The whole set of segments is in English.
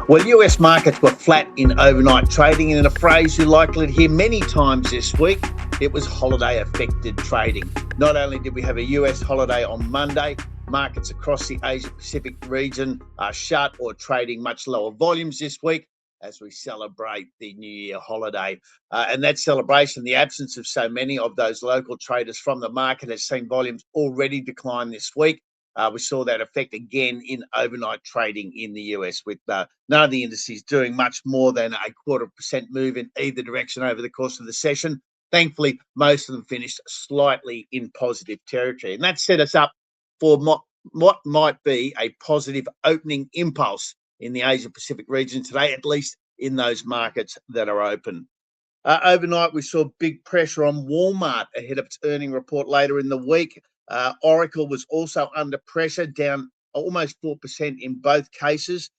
Well, US markets were flat in overnight trading, and in a phrase you're likely to hear many times this week, it was holiday affected trading. Not only did we have a US holiday on Monday, markets across the Asia Pacific region are shut or trading much lower volumes this week as we celebrate the New Year holiday. And that celebration, the absence of so many of those local traders from the market, has seen volumes already decline this week. We saw that effect again in overnight trading in the US, with none of the indices doing much more than a 0.25% move in either direction over the course of the session. Thankfully, most of them finished slightly in positive territory. And that set us up for what might be a positive opening impulse in the Asia Pacific region today, at least in those markets that are open. Overnight, we saw big pressure on Walmart ahead of its earning report later in the week. Oracle was also under pressure, down almost 4% in both cases.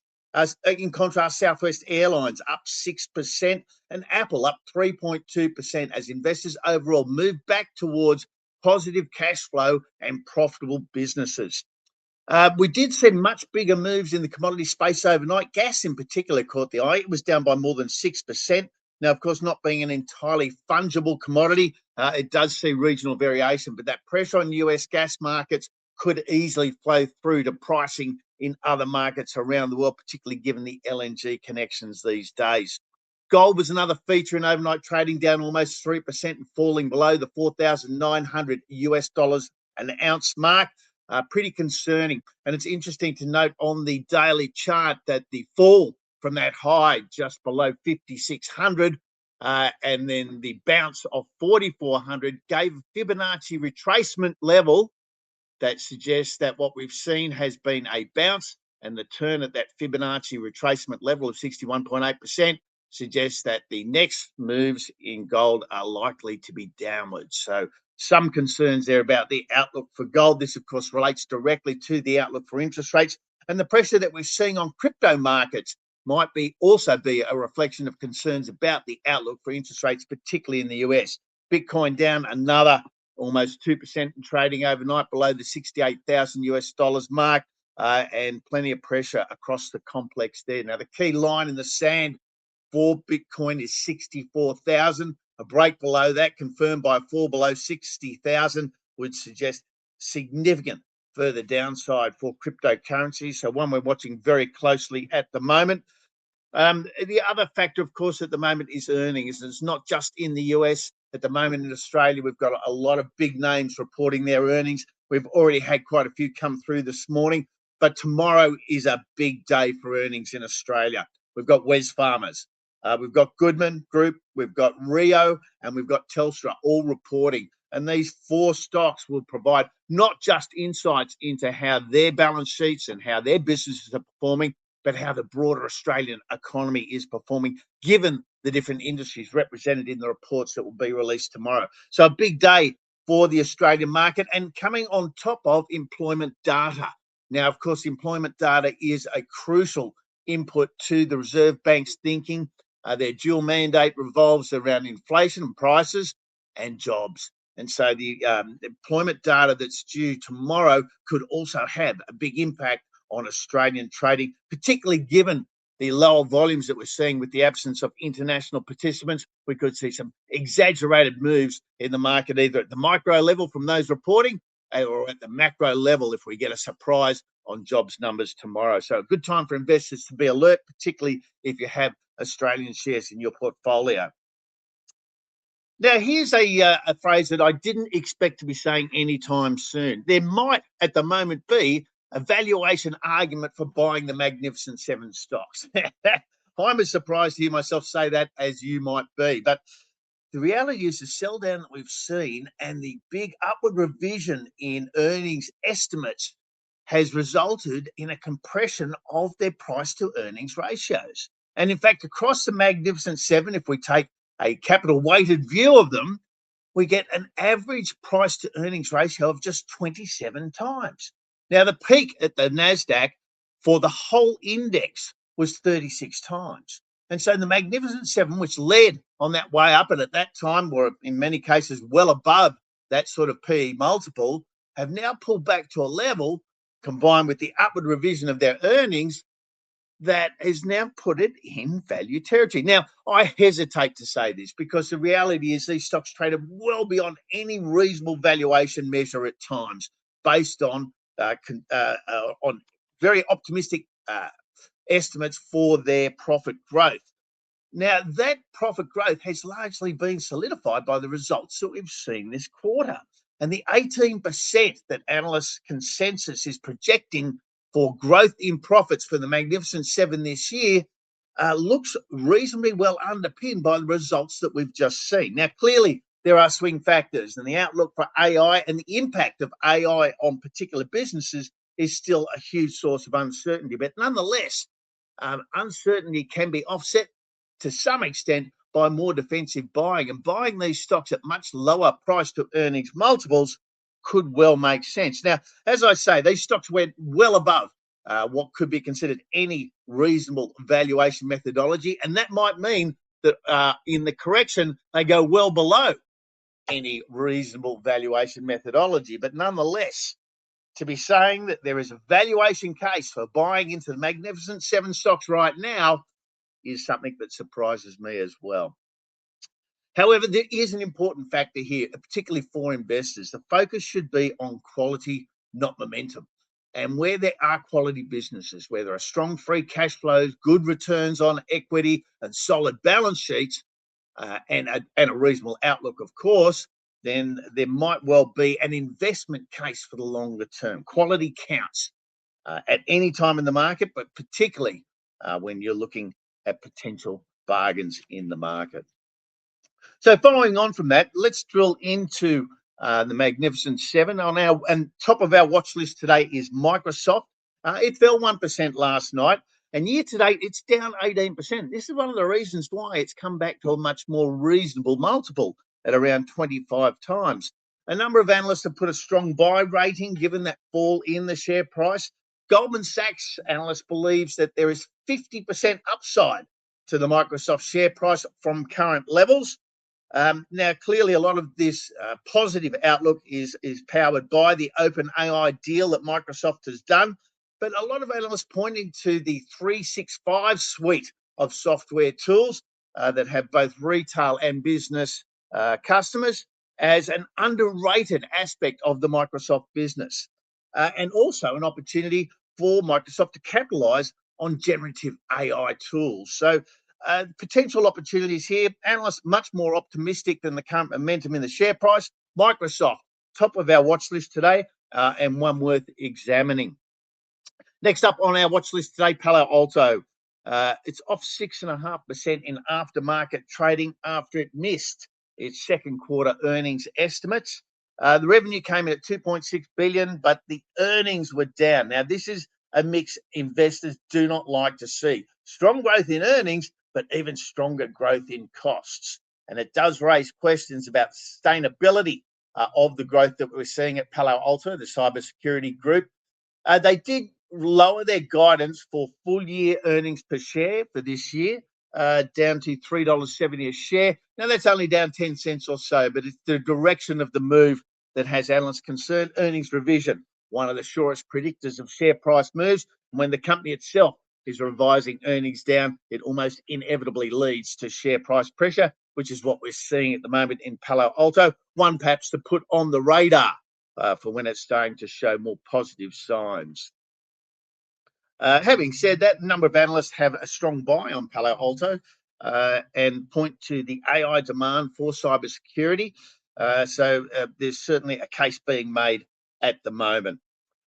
In contrast, Southwest Airlines up 6% and Apple up 3.2% as investors overall moved back towards positive cash flow and profitable businesses. We did see much bigger moves in the commodity space overnight. Gas in particular caught the eye. It was down by more than 6%. Now, of course, not being an entirely fungible commodity, it does see regional variation, but that pressure on US gas markets could easily flow through to pricing in other markets around the world, particularly given the LNG connections these days. Gold was another feature in overnight trading, down almost 3% and falling below the 4,900 US dollars an ounce mark. Pretty concerning. And it's interesting to note on the daily chart that the fall from that high just below 5,600 and then the bounce of 4,400 gave a Fibonacci retracement level that suggests that what we've seen has been a bounce, and the turn at that Fibonacci retracement level of 61.8% suggests that the next moves in gold are likely to be downwards. So some concerns there about the outlook for gold. This, of course, relates directly to the outlook for interest rates, and the pressure that we're seeing on crypto markets might also be a reflection of concerns about the outlook for interest rates, particularly in the US. Bitcoin down another almost 2% in trading overnight, below the 68,000 US dollars mark, and plenty of pressure across the complex there. Now, the key line in the sand for Bitcoin is 64,000. A break below that, confirmed by a fall below 60,000, would suggest significant further downside for cryptocurrencies. So one we're watching very closely at the moment. The other factor, of course, at the moment is earnings. It's not just in the US. At the moment in Australia, we've got a lot of big names reporting their earnings. We've already had quite a few come through this morning, but tomorrow is a big day for earnings in Australia. We've got Wesfarmers, we've got Goodman Group, we've got Rio, and we've got Telstra all reporting. And these four stocks will provide not just insights into how their balance sheets and how their businesses are performing, but how the broader Australian economy is performing, given the different industries represented in the reports that will be released tomorrow. So a big day for the Australian market, and coming on top of employment data. Now, of course, employment data is a crucial input to the Reserve Bank's thinking. Their dual mandate revolves around inflation and prices and jobs. And so the employment data that's due tomorrow could also have a big impact on Australian trading, particularly given the lower volumes that we're seeing with the absence of international participants. We could see some exaggerated moves in the market, either at the micro level from those reporting or at the macro level if we get a surprise on jobs numbers tomorrow. So a good time for investors to be alert, particularly if you have Australian shares in your portfolio. Now, here's a phrase that I didn't expect to be saying anytime soon. There might, at the moment, be a valuation argument for buying the Magnificent Seven stocks. I'm as surprised to hear myself say that as you might be. But the reality is the sell down that we've seen and the big upward revision in earnings estimates has resulted in a compression of their price to earnings ratios. And in fact, across the Magnificent Seven, if we take a capital weighted view of them, we get an average price to earnings ratio of just 27 times. Now, the peak at the NASDAQ for the whole index was 36 times. And so the Magnificent Seven, which led on that way up, and at that time were in many cases well above that sort of PE multiple, have now pulled back to a level, combined with the upward revision of their earnings, that has now put it in value territory. Now, I hesitate to say this because the reality is these stocks traded well beyond any reasonable valuation measure at times, based on very optimistic estimates for their profit growth. Now, that profit growth has largely been solidified by the results that we've seen this quarter. And the 18% that analysts' consensus is projecting for growth in profits for the Magnificent Seven this year looks reasonably well underpinned by the results that we've just seen. Now, clearly, there are swing factors, and the outlook for AI and the impact of AI on particular businesses is still a huge source of uncertainty. But nonetheless, uncertainty can be offset to some extent by more defensive buying, and buying these stocks at much lower price to earnings multiples could well make sense. Now, as I say, these stocks went well above what could be considered any reasonable valuation methodology, and that might mean that in the correction they go well below any reasonable valuation methodology. But nonetheless, to be saying that there is a valuation case for buying into the Magnificent Seven stocks right now is something that surprises me as well. However, there is an important factor here, particularly for investors. The focus should be on quality, not momentum. And where there are quality businesses, where there are strong free cash flows, good returns on equity, and solid balance sheets, and a reasonable outlook, of course, then there might well be an investment case for the longer term. Quality counts at any time in the market, but particularly when you're looking at potential bargains in the market. So following on from that, let's drill into the Magnificent Seven. And top of our watch list today is Microsoft. It fell 1% last night, and year to date, it's down 18%. This is one of the reasons why it's come back to a much more reasonable multiple at around 25 times. A number of analysts have put a strong buy rating given that fall in the share price. Goldman Sachs analyst believes that there is 50% upside to the Microsoft share price from current levels. Now, clearly, a lot of this positive outlook is powered by the OpenAI deal that Microsoft has done. But a lot of analysts pointing to the 365 suite of software tools that have both retail and business customers as an underrated aspect of the Microsoft business, and also an opportunity for Microsoft to capitalize on generative AI tools. So potential opportunities here. Analysts much more optimistic than the current momentum in the share price. Microsoft, top of our watch list today, and one worth examining. Next up on our watch list today, Palo Alto. It's off 6.5% in aftermarket trading after it missed its second quarter earnings estimates. The revenue came in at 2.6 billion, but the earnings were down. Now, this is a mix investors do not like to see. Strong growth in earnings, but even stronger growth in costs. And it does raise questions about sustainability of the growth that we're seeing at Palo Alto, the cybersecurity group. They did lower their guidance for full year earnings per share for this year, down to $3.70 a share. Now, that's only down 10 cents or so, but it's the direction of the move that has analysts concerned. Earnings revision, one of the surest predictors of share price moves. When the company itself is revising earnings down, it almost inevitably leads to share price pressure, which is what we're seeing at the moment in Palo Alto. One perhaps to put on the radar for when it's starting to show more positive signs. Having said that, a number of analysts have a strong buy on Palo Alto and point to the AI demand for cybersecurity. So there's certainly a case being made at the moment.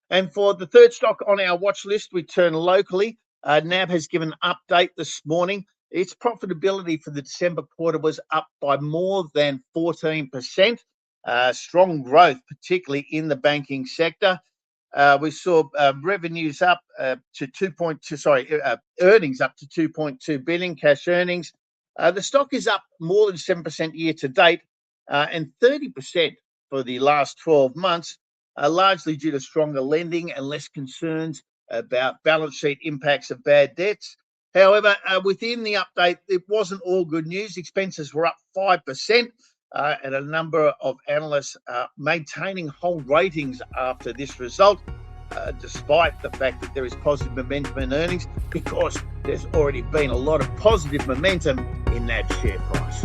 And for the third stock on our watch list, we turn locally. NAB has given an update this morning. Its profitability for the December quarter was up by more than 14%. Strong growth, particularly in the banking sector. We saw revenues up to earnings up to 2.2 billion, cash earnings. The stock is up more than 7% year to date and 30% for the last 12 months, largely due to stronger lending and less concerns about balance sheet impacts of bad debts. However, within the update, it wasn't all good news. Expenses were up 5%. And a number of analysts maintaining hold ratings after this result. despite the fact that there is positive momentum in earnings, because there's already been a lot of positive momentum in that share price.